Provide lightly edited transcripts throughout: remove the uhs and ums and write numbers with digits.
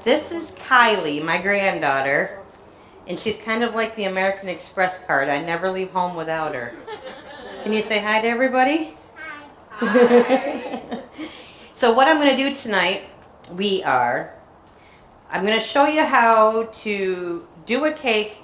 This is Kylie, my granddaughter, and she's kind of like the American Express card. I never leave home without her. Can you say hi to everybody? Hi. So what I'm going to do tonight, I'm going to show you how to do a cake,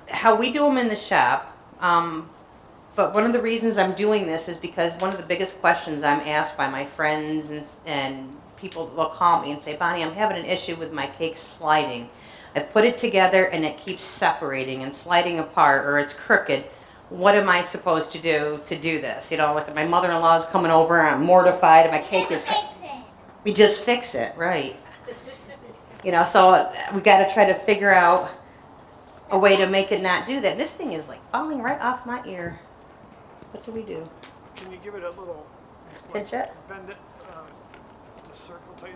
how we do them in the shop. But one of the reasons I'm doing this is because one of the biggest questions I'm asked by my friends and people will call me and say, Bonnie, I'm having an issue with my cake sliding. I put it together and it keeps separating and sliding apart, or it's crooked. What am I supposed to do this? You know, like my mother-in-law is coming over, I'm mortified, and my cake is... We just fix it, right. You know, so we got to try to figure out a way to make it not do that. This thing is like falling right off my ear. What do we do? Can you give it a little... Pinch it? Bend it, the circle tighter.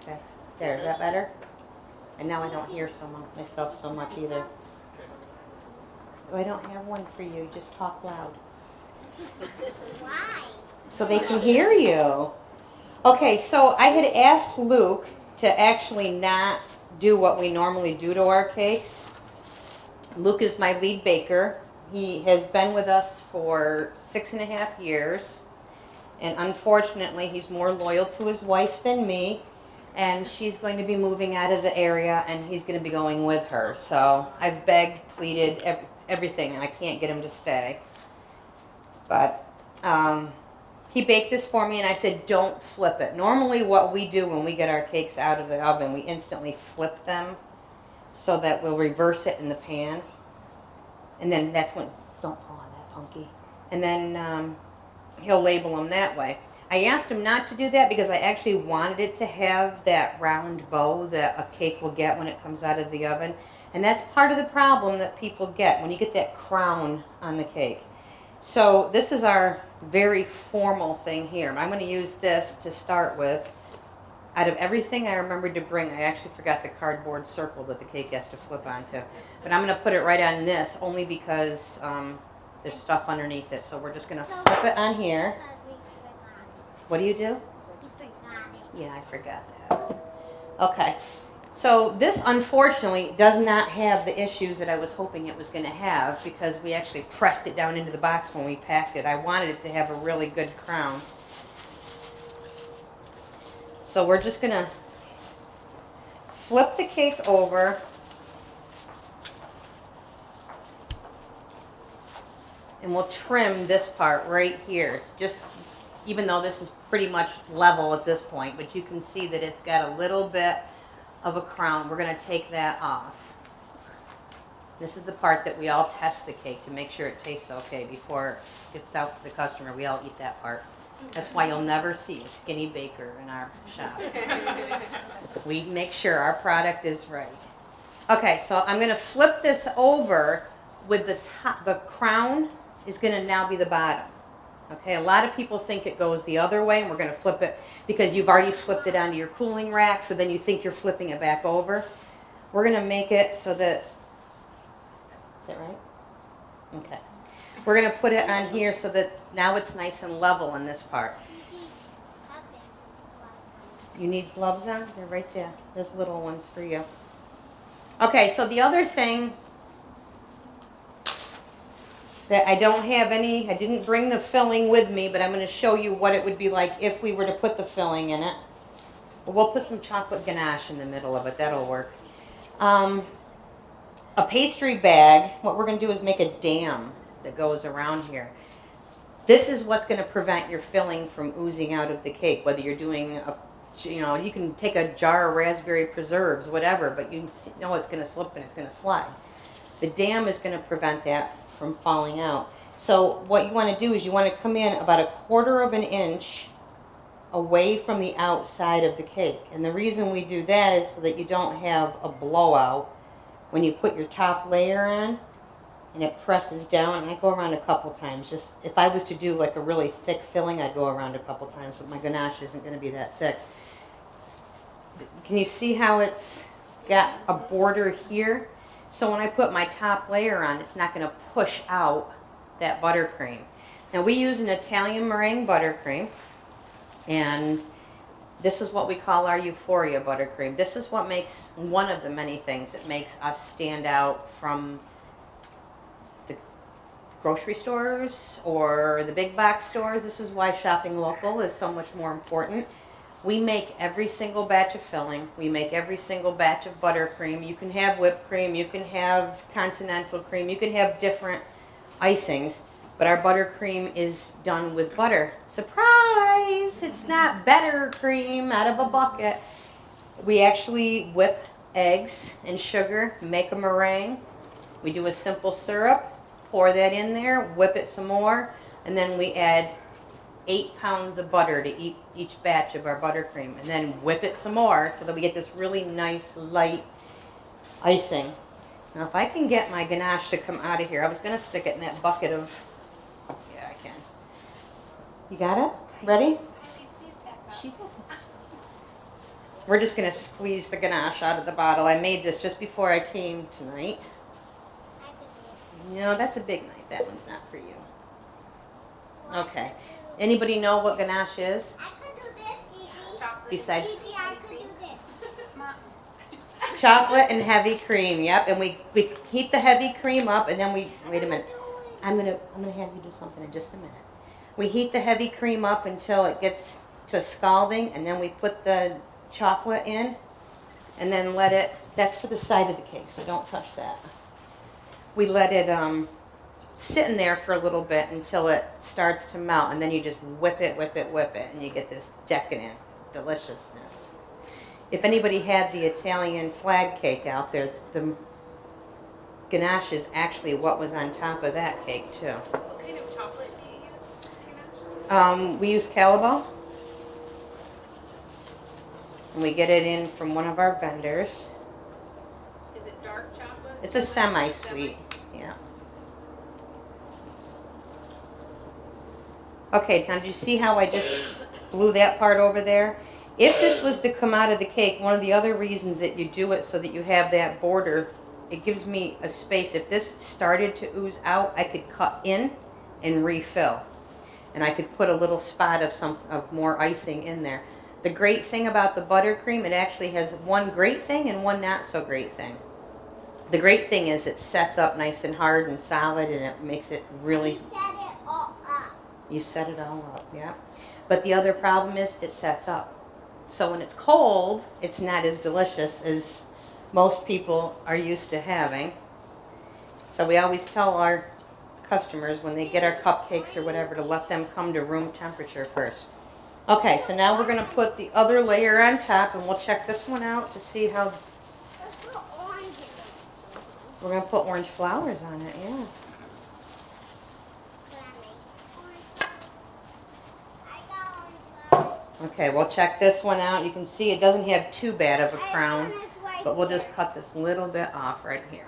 Okay. There, is that better? And now I don't hear myself so much either. Oh, I don't have one for you. Just talk loud. Why? So they can hear you. Okay, so I had asked Luke to actually not do what we normally do to our cakes. Luke is my lead baker. He has been with us for 6.5 years. And unfortunately, he's more loyal to his wife than me. And she's going to be moving out of the area, and he's going to be going with her. So I've begged, pleaded, everything, and I can't get him to stay. But he baked this for me, and I said, don't flip it. Normally what we do when we get our cakes out of the oven, we instantly flip them so that we'll reverse it in the pan. And then that's when, don't pull on that, Punky. And then he'll label them that way. I asked him not to do that because I actually wanted it to have that round bow that a cake will get when it comes out of the oven. And that's part of the problem that people get when you get that crown on the cake. So this is our very formal thing here. I'm going to use this to start with. Out of everything I remembered to bring, I actually forgot the cardboard circle that the cake has to flip onto. But I'm going to put it right on this only because there's stuff underneath it. So we're just going to flip it on here. What do you do? Yeah, I forgot that. Okay. So this, unfortunately, does not have the issues that I was hoping it was going to have because we actually pressed it down into the box when we packed it. I wanted it to have a really good crown. So we're just going to flip the cake over. And we'll trim this part right here. It's just, even though this is pretty much level at this point, but you can see that it's got a little bit of a crown. We're going to take that off. This is the part that we all test the cake to make sure it tastes okay before it gets out to the customer. We all eat that part. That's why you'll never see a skinny baker in our shop. We make sure our product is right. Okay, so I'm going to flip this over with the top. The crown is going to now be the bottom. Okay, a lot of people think it goes the other way, and we're going to flip it because you've already flipped it onto your cooling rack, so then you think you're flipping it back over. We're going to make it so that, is that right? Okay. We're going to put it on here so that now it's nice and level in this part. You need gloves on? They're right there. There's little ones for you. Okay, so the other thing that I don't have any, I didn't bring the filling with me, but I'm going to show you what it would be like if we were to put the filling in it. Well, we'll put some chocolate ganache in the middle of it. That'll work. A pastry bag, what we're going to do is make a dam that goes around here. This is what's going to prevent your filling from oozing out of the cake, whether you're doing you can take a jar of raspberry preserves, whatever, but you know it's going to slip and it's going to slide. The dam is going to prevent that from falling out. So what you want to do is you want to come in about 1/4 of an inch away from the outside of the cake. And the reason we do that is so that you don't have a blowout when you put your top layer on and it presses down. And I go around a couple times. Just if I was to do like a really thick filling, I'd go around a couple times, but my ganache isn't going to be that thick. Can you see how it's got a border here? So when I put my top layer on, it's not going to push out that buttercream. Now we use an Italian meringue buttercream, and This is what we call our Euphoria buttercream. This is what makes one of the many things that makes us stand out from the grocery stores or the big box stores. This is why shopping local is so much more important. We make every single batch of filling. We make every single batch of buttercream. You can have whipped cream, you can have continental cream, you can have different icings, but our buttercream is done with butter. Surprise! It's not better cream out of a bucket. We actually whip eggs and sugar, make a meringue. We do a simple syrup, pour that in there, whip it some more, and then we add 8 pounds of butter to each batch of our buttercream, and then whip it some more so that we get this really nice light icing. Now if I can get my ganache to come out of here, I was going to stick it in that bucket of, yeah I can. You got it? Ready? She's okay. We're just going to squeeze the ganache out of the bottle. I made this just before I came tonight. No, that's a big knife. That one's not for you. Okay. Anybody know what ganache is? I could do this, Gigi. Besides Gigi, I could do this. chocolate and heavy cream, yep. And we heat the heavy cream up, and then we wait a minute. I'm gonna have you do something in just a minute. We heat the heavy cream up until it gets to scalding, and then we put the chocolate in, and then let it. That's for the side of the cake, so don't touch that. We let it sit in there for a little bit until it starts to melt, and then you just whip it, and you get this decadent deliciousness. If anybody had the Italian flag cake out there, the ganache is actually what was on top of that cake too. What kind of chocolate do you use? We use Calabo, and we get it in from one of our vendors. Is it dark chocolate? It's a semi-sweet, yeah. Okay, Tom, did you see how I just blew that part over there? If this was to come out of the cake, one of the other reasons that you do it so that you have that border, it gives me a space. If this started to ooze out, I could cut in and refill. And I could put a little spot of more icing in there. The great thing about the buttercream, it actually has one great thing and one not so great thing. The great thing is it sets up nice and hard and solid, and it makes it really... Set it all up. You set it all up, yeah. But the other problem is it sets up. So when it's cold, it's not as delicious as most people are used to having. So we always tell our customers when they get our cupcakes or whatever to let them come to room temperature first. Okay, so now we're going to put the other layer on top, and we'll check this one out to see how... Let's put orange in it. We're going to put orange flowers on it, yeah. Okay, we'll check this one out. You can see it doesn't have too bad of a crown, but we'll just cut this little bit off right here.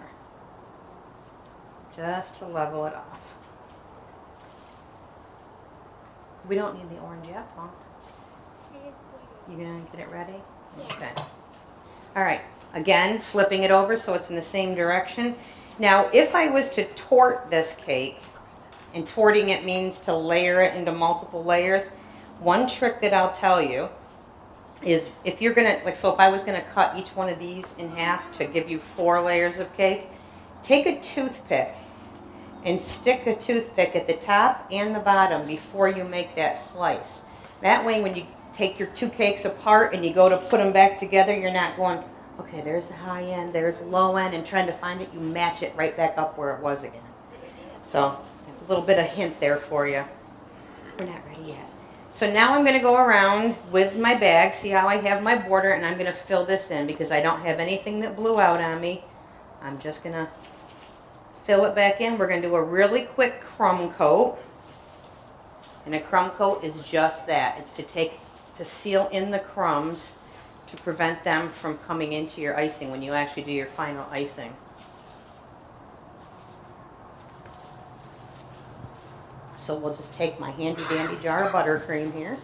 Just to level it off. We don't need the orange yet, Paul. You gonna get it ready? Okay. All right, again, flipping it over so it's in the same direction. Now, if I was to tort this cake, and torting it means to layer it into multiple layers, one trick that I'll tell you is if you're gonna, like, so if I was gonna cut each one of these in half to give you 4 layers of cake, take a toothpick and stick a toothpick at the top and the bottom before you make that slice. That way when you take your 2 cakes apart and you go to put them back together, you're not going, okay, there's the high end, there's the low end, and trying to find it, you match it right back up where it was again. So that's a little bit of hint there for you. We're not ready yet. So now I'm going to go around with my bag, see how I have my border, and I'm going to fill this in because I don't have anything that blew out on me. I'm just going to fill it back in. We're going to do a really quick crumb coat. And a crumb coat is just that. It's to seal in the crumbs to prevent them from coming into your icing when you actually do your final icing. So we'll just take my handy dandy jar of buttercream here.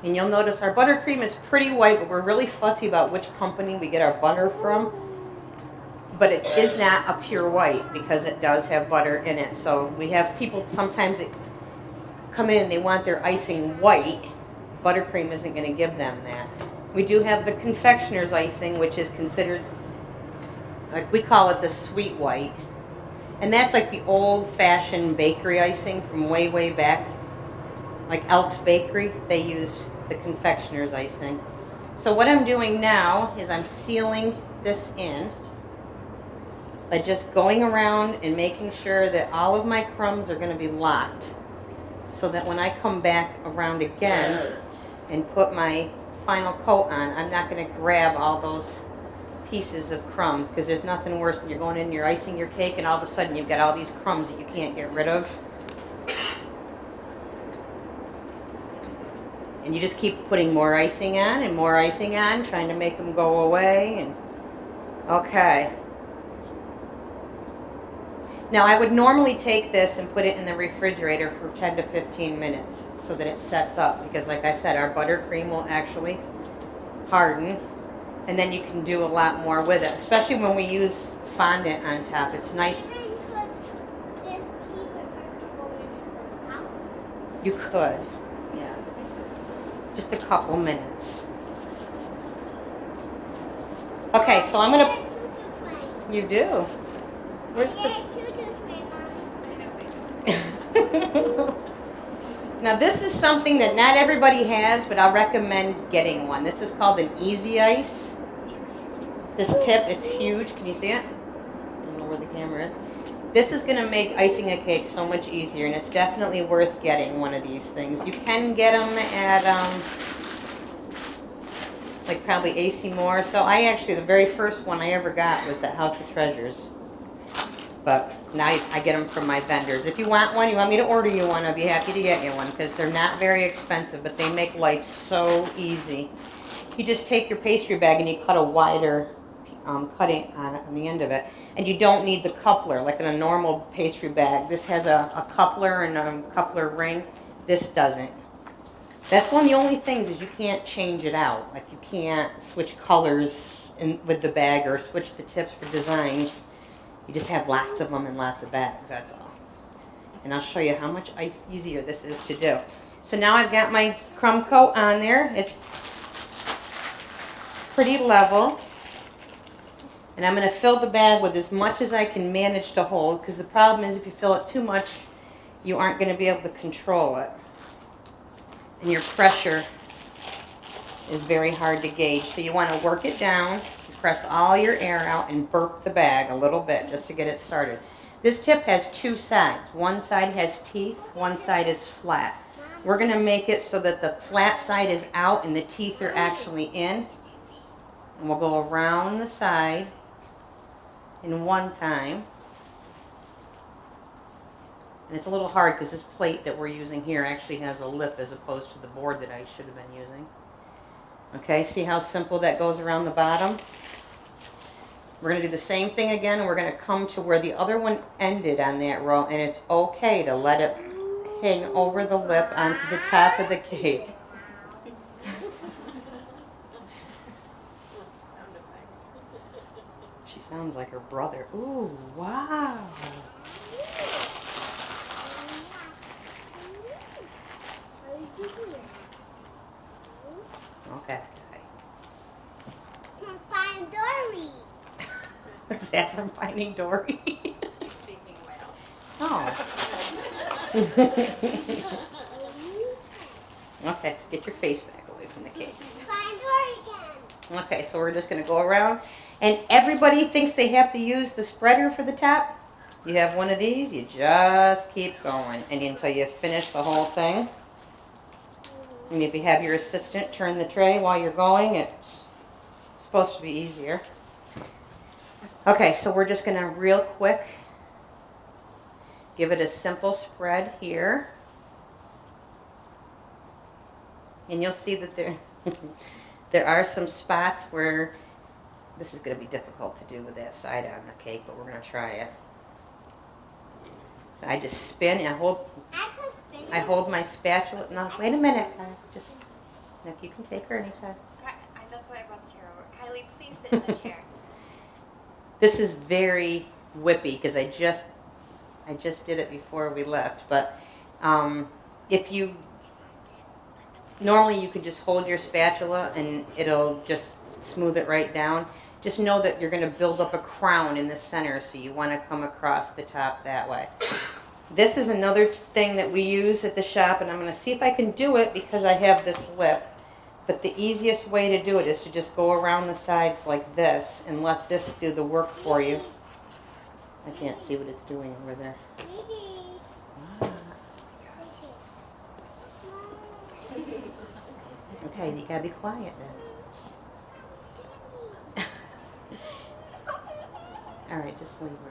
And you'll notice our buttercream is pretty white, but we're really fussy about which company we get our butter from. But it is not a pure white because it does have butter in it. So we have people, sometimes it come in and they want their icing white, buttercream isn't going to give them that. We do have the confectioner's icing, which is considered, like we call it the sweet white. And that's like the old-fashioned bakery icing from way, way back. Like Elk's Bakery, they used the confectioner's icing. So what I'm doing now is I'm sealing this in by just going around and making sure that all of my crumbs are going to be locked, so that when I come back around again and put my final coat on, I'm not going to grab all those pieces of crumb, because there's nothing worse than you're going in and you're icing your cake and all of a sudden you've got all these crumbs that you can't get rid of. And you just keep putting more icing on and more icing on, trying to make them go away. And okay. Now I would normally take this and put it in the refrigerator for 10 to 15 minutes so that it sets up, because like I said, our buttercream will actually harden, and then you can do a lot more with it, especially when we use fondant on top. It's nice. Can you put this keep it from going into the house? You could, yeah. Just a couple minutes. Okay, so I'm gonna. You do. Where's the? Now this is something that not everybody has, but I recommend getting one. This is called an Easy Ice. This tip, it's huge. Can you see it? I don't know where the camera is. This is going to make icing a cake so much easier, and it's definitely worth getting one of these things. You can get them at like probably AC Moore. So I actually, the very first one I ever got was at House of Treasures. But now I get them from my vendors. If you want one, you want me to order you one, I'll be happy to get you one, because they're not very expensive, but they make life so easy. You just take your pastry bag and you cut a wider cutting on the end of it. And you don't need the coupler, like in a normal pastry bag. This has a coupler and a coupler ring. This doesn't. That's one of the only things is you can't change it out. Like you can't switch colors with the bag or switch the tips for designs. You just have lots of them in lots of bags, that's all. And I'll show you how much easier this is to do. So now I've got my crumb coat on there. It's pretty level. And I'm going to fill the bag with as much as I can manage to hold, because the problem is if you fill it too much, you aren't going to be able to control it. And your pressure is very hard to gauge. So you want to work it down. Press all your air out and burp the bag a little bit just to get it started. This tip has two sides. One side has teeth, one side is flat. We're going to make it so that the flat side is out and the teeth are actually in. And we'll go around the side in one time. And it's a little hard because this plate that we're using here actually has a lip as opposed to the board that I should have been using. Okay, see how simple that goes around the bottom? We're going to do the same thing again, and we're going to come to where the other one ended on that row, and it's okay to let it hang over the lip onto the top of the cake. She sounds like her brother. Ooh, wow. Okay. Find Dory. Is that from Finding Dory? She's speaking whale. Oh. Okay, get your face back away from the cake. Find Dory again. Okay, so we're just going to go around. And everybody thinks they have to use the spreader for the top. You have one of these, you just keep going and until you finish the whole thing. And if you have your assistant turn the tray while you're going, it's supposed to be easier. Okay, so we're just going to real quick give it a simple spread here. And you'll see that there are some spots where this is going to be difficult to do with that side on the cake, but we're going to try it. So I just spin and I hold my spatula. No, wait a minute. Just, no, you can take her anytime. That's why I brought the chair over. Kylie, please sit in the chair. This is very whippy because I just did it before we left, but if you, normally you could just hold your spatula and it'll just smooth it right down. Just know that you're going to build up a crown in the center, so you want to come across the top that way. This is another thing that we use at the shop, and I'm going to see if I can do it because I have this lip. But the easiest way to do it is to just go around the sides like this and let this do the work for you. I can't see what it's doing over there. Okay, you gotta be quiet then. All right, just leave her.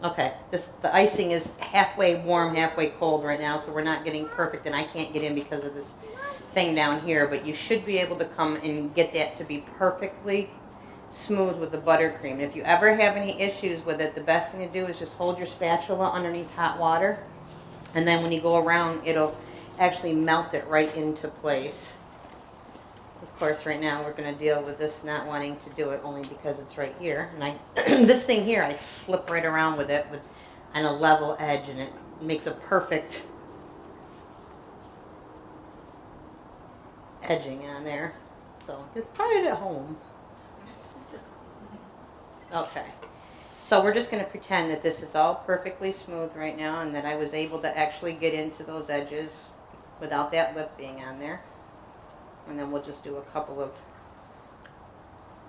Okay, the icing is halfway warm, halfway cold right now, so we're not getting perfect, and I can't get in because of this thing down here, but you should be able to come and get that to be perfectly smooth with the buttercream. If you ever have any issues with it, the best thing to do is just hold your spatula underneath hot water, and then when you go around, it'll actually melt it right into place. Of course, right now we're going to deal with this not wanting to do it only because it's right here. And this thing here, I flip right around with it on a level edge, and it makes a perfect edging on there. So just try it at home. Okay. So we're just going to pretend that this is all perfectly smooth right now, and that I was able to actually get into those edges without that lip being on there. And then we'll just do a couple of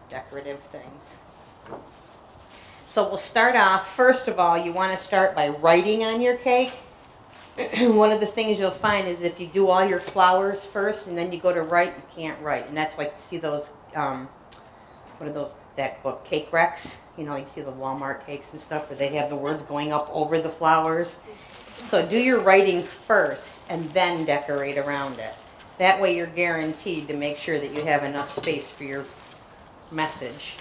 decorative things. So we'll start off, first of all, you want to start by writing on your cake. One of the things you'll find is if you do all your flowers first and then you go to write, you can't write. And that's why you see those, what are those, that book, cake wrecks? You know, you see the Walmart cakes and stuff where they have the words going up over the flowers. So do your writing first and then decorate around it. That way you're guaranteed to make sure that you have enough space for your message.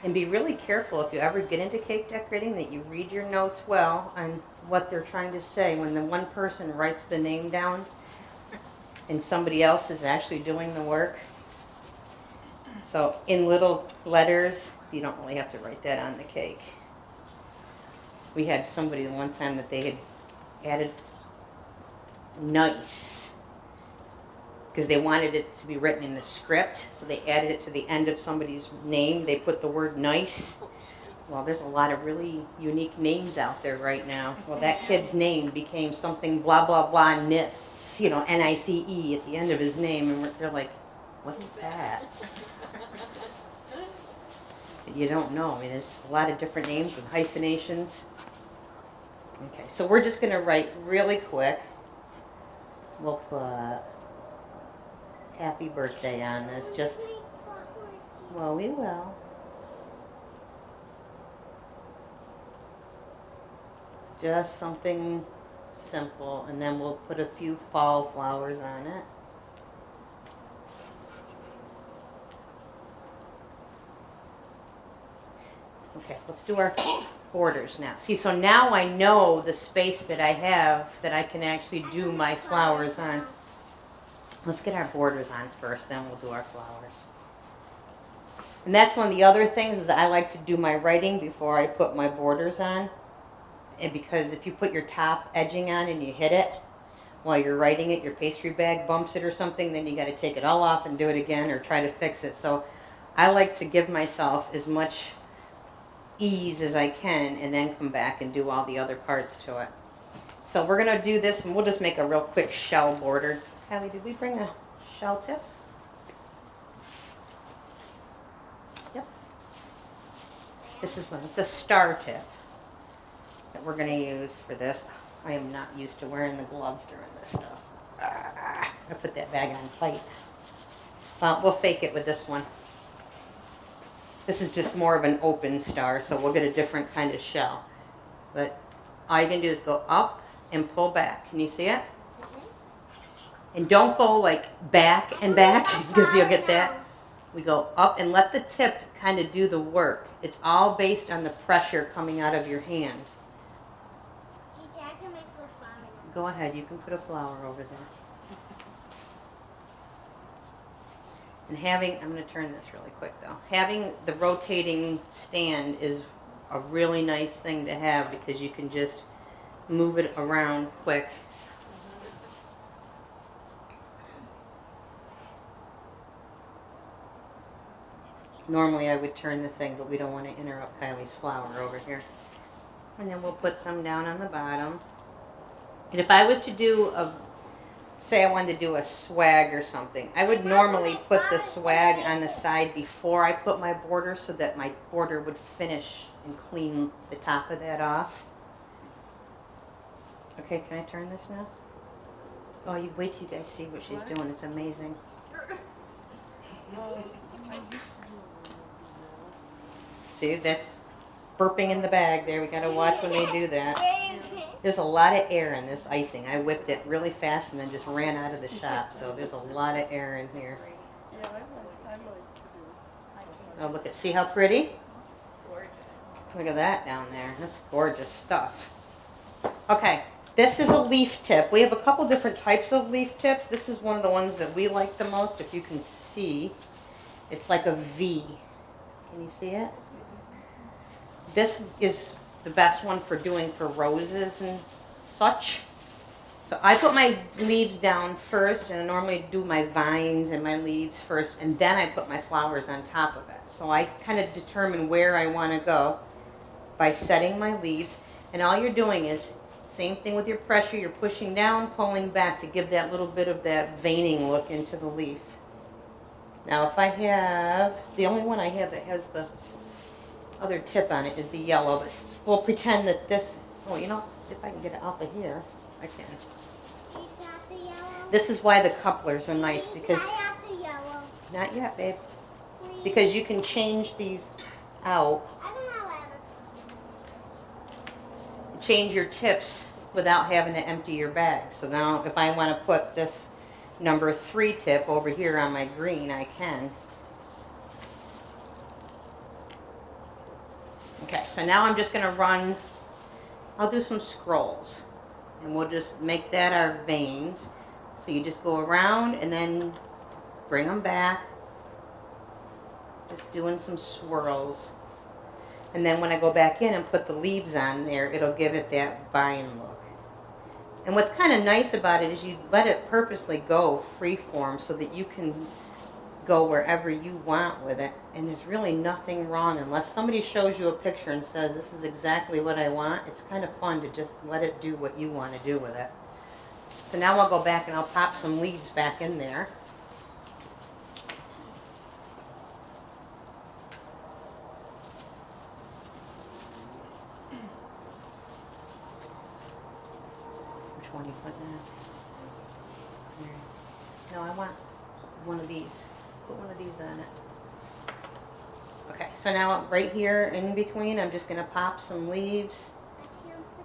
And be really careful if you ever get into cake decorating that you read your notes well on what they're trying to say. When the one person writes the name down and somebody else is actually doing the work. So in little letters, you don't really have to write that on the cake. We had somebody one time that they had added nice because they wanted it to be written in the script, so they added it to the end of somebody's name. They put the word nice. Well, there's a lot of really unique names out there right now. Well, that kid's name became something blah, blah, blah, Nice, you know, N-I-C-E at the end of his name, and they're like, what is that? You don't know. I mean, there's a lot of different names with hyphenations. Okay, so we're just going to write really quick. We'll put happy birthday on this. Just, well, we will. Just something simple, and then we'll put a few fall flowers on it. Okay, let's do our borders now. See, so now I know the space that I have that I can actually do my flowers on. Let's get our borders on first, then we'll do our flowers. And that's one of the other things is I like to do my writing before I put my borders on. And because if you put your top edging on and you hit it while you're writing it, your pastry bag bumps it or something, then you got to take it all off and do it again or try to fix it. So I like to give myself as much ease as I can and then come back and do all the other parts to it. So we're going to do this, and we'll just make a real quick shell border. Hallie, did we bring a shell tip? Yep. This is one. It's a star tip that we're going to use for this. I am not used to wearing the gloves during this stuff. I put that bag on tight. We'll fake it with this one. This is just more of an open star, so we'll get a different kind of shell. But all you can do is go up and pull back. Can you see it? And don't go like back and back because you'll get that. We go up and let the tip kind of do the work. It's all based on the pressure coming out of your hand. Gigi, I can mix with flour. Go ahead, you can put a flower over there. And having, I'm going to turn this really quick though. Having the rotating stand is a really nice thing to have because you can just move it around quick. Normally I would turn the thing, but we don't want to interrupt Kylie's flower over here. And then we'll put some down on the bottom. And if I was to do a, say I wanted to do a swag or something, I would normally put the swag on the side before I put my border so that my border would finish and clean the top of that off. Okay, can I turn this now? Oh, you wait till you guys see what she's doing. It's amazing. See, that's burping in the bag there. We gotta watch when they do that. There's a lot of air in this icing. I whipped it really fast and then just ran out of the shop. So there's a lot of air in here. Yeah, I like to do. Oh, look at, see how pretty? Gorgeous. Look at that down there. That's gorgeous stuff. Okay, this is a leaf tip. We have a couple different types of leaf tips. This is one of the ones that we like the most. If you can see, it's like a V. Can you see it? This is the best one for doing for roses and such. So I put my leaves down first, and I normally do my vines and my leaves first, and then I put my flowers on top of it. So I kind of determine where I want to go by setting my leaves. And all you're doing is, same thing with your pressure, you're pushing down, pulling back to give that little bit of that veining look into the leaf. Now if I have, the only one I have that has the other tip on it is the yellow, but we'll pretend that this, oh, you know, if I can get it off of here, I can. Is that the yellow? This is why the couplers are nice, because, I have the yellow. not yet, babe, Please. because you can change these out, I don't know how change your tips without having to empty your bag. So now if I want to put this number 3 tip over here on my green, I can. Okay, so now I'm just going to run, I'll do some scrolls, and we'll just make that our veins. So you just go around and then bring them back, just doing some swirls. And then when I go back in and put the leaves on there, it'll give it that vine look. And what's kind of nice about it is you let it purposely go freeform so that you can go wherever you want with it. And there's really nothing wrong unless somebody shows you a picture and says, this is exactly what I want. It's kind of fun to just let it do what you want to do with it. So now I'll go back and I'll pop some leaves back in there. Which one are you putting in? Here. No, I want one of these. Put one of these on it. Okay, so now right here in between, I'm just going to pop some leaves,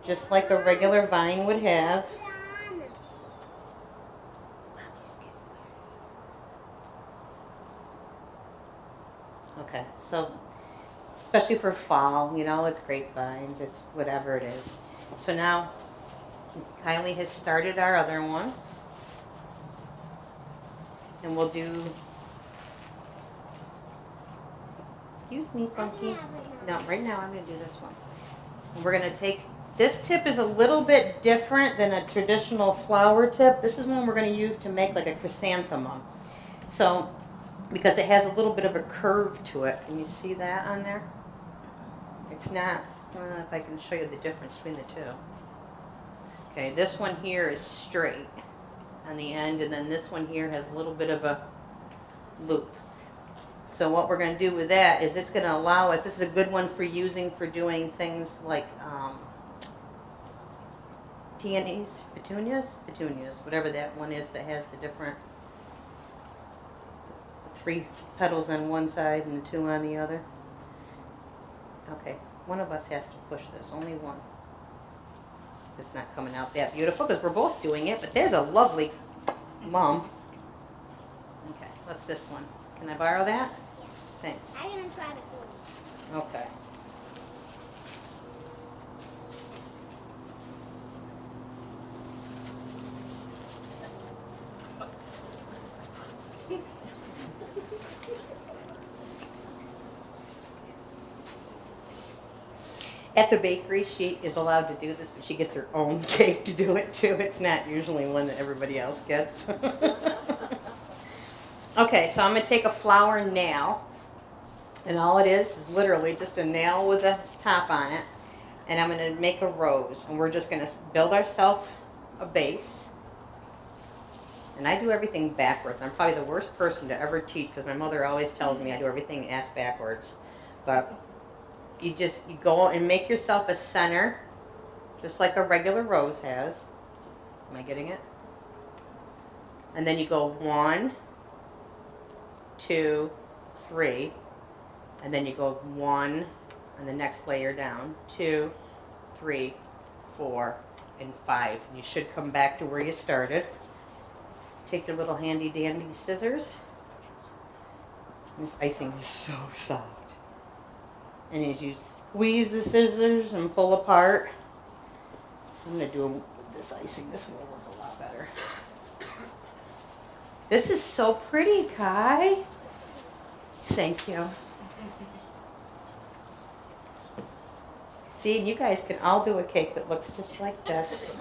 just like a regular vine would have. Okay, so especially for fall, you know, it's grapevines, it's whatever it is. So now Kylie has started our other one. And we'll do, excuse me, Funky. No, right now I'm going to do this one. And we're going to take, this tip is a little bit different than a traditional flower tip. This is one we're going to use to make like a chrysanthemum. So, because it has a little bit of a curve to it. Can you see that on there? It's not, I don't know if I can show you the difference between the two. Okay, this one here is straight on the end, and then this one here has a little bit of a loop. So what we're going to do with that is it's going to allow us, this is a good one for using for doing things like peonies, petunias, whatever that one is that has the different 3 petals on one side and 2 on the other. Okay, one of us has to push this, only one. It's not coming out that beautiful because we're both doing it, but there's a lovely mum. Okay, what's this one? Can I borrow that? Yeah. Thanks. I'm going to try to glue. Okay. At the bakery, she is allowed to do this, but she gets her own cake to do it too. It's not usually one that everybody else gets. Okay, so I'm going to take a flour nail, and all it is literally just a nail with a top on it, and I'm going to make a rose, and we're just going to build ourselves a base. And I do everything backwards. I'm probably the worst person to ever teach because my mother always tells me I do everything ass backwards. But you go and make yourself a center, just like a regular rose has. Am I getting it? And then you go 1, 2, 3, and then you go 1 on the next layer down, 2, 3, 4, and 5. And you should come back to where you started. Take your little handy dandy scissors. This icing is so soft. And as you squeeze the scissors and pull apart, I'm going to do with this icing. This one will work a lot better. This is so pretty, Kai. Thank you. See, and you guys can all do a cake that looks just like this.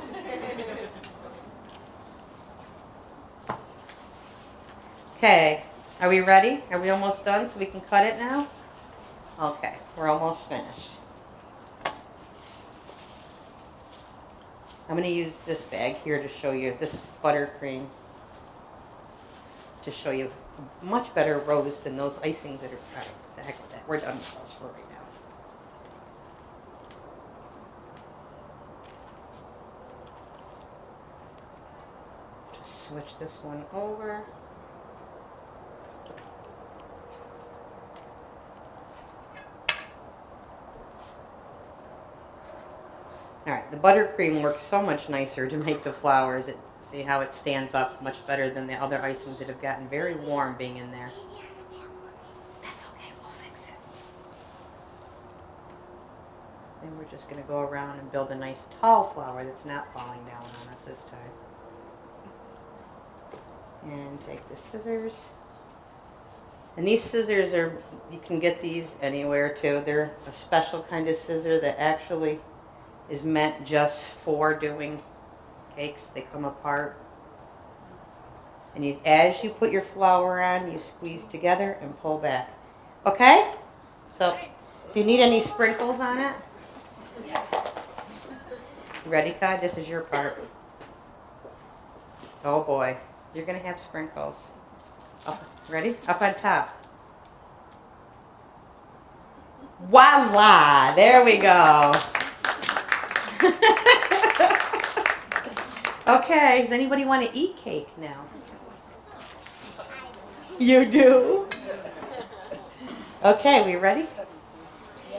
Okay, are we ready? Are we almost done so we can cut it now? Okay, we're almost finished. I'm going to use this bag here to show you, this buttercream, to show you a much better rose than those icings that are, all right, the heck with that. We're done with those for right now. Just switch this one over. All right, the buttercream works so much nicer to make the flowers. See how it stands up much better than the other icings that have gotten very warm being in there. That's okay, we'll fix it. Then we're just going to go around and build a nice tall flower that's not falling down on us this time. And take the scissors. And these scissors are, you can get these anywhere too. They're a special kind of scissor that actually is meant just for doing cakes. They come apart. And as you put your flour on, you squeeze together and pull back. Okay? So, do you need any sprinkles on it? Yes. You ready, Kai? This is your part. Oh boy. You're going to have sprinkles. Up, ready? Up on top. Voila! There we go. Okay, does anybody want to eat cake now? You do? Okay, we ready?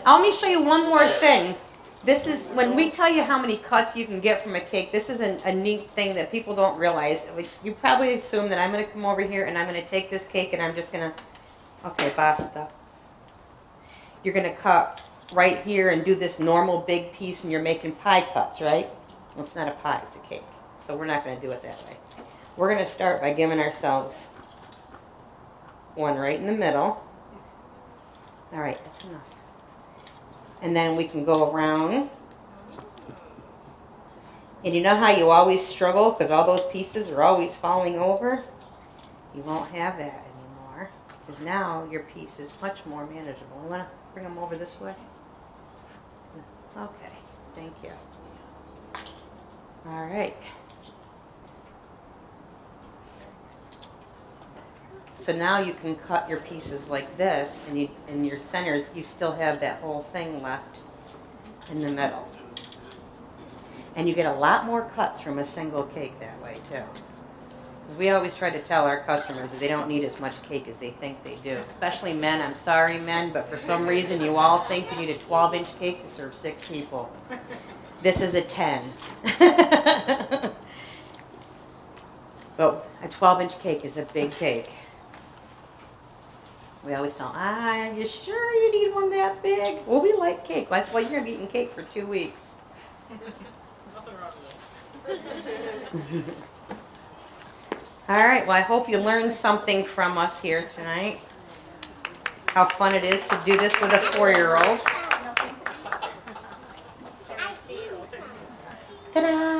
Let me show you one more thing. This is, when we tell you how many cuts you can get from a cake, this is a neat thing that people don't realize. You probably assume that I'm going to come over here and I'm going to take this cake and I'm just going to, okay, basta. You're going to cut right here and do this normal big piece and you're making pie cuts, right? Well, it's not a pie, it's a cake. So we're not going to do it that way. We're going to start by giving ourselves one right in the middle. All right, that's enough. And then we can go around. And you know how you always struggle because all those pieces are always falling over? You won't have that anymore because now your piece is much more manageable. You want to bring them over this way? Okay, thank you. All right. So now you can cut your pieces like this, and in your centers, you still have that whole thing left in the middle. And you get a lot more cuts from a single cake that way, too. Because we always try to tell our customers that they don't need as much cake as they think they do. Especially men. I'm sorry, men, but for some reason you all think you need a 12-inch cake to serve 6 people. This is a 10. But a 12-inch cake is a big cake. We always tell them, you sure you need one that big? Well, we like cake. That's why you're going to be eating cake for 2 weeks. Nothing wrong with it. All right, well, I hope you learned something from us here tonight. How fun it is to do this with a 4-year-old. Ta-da!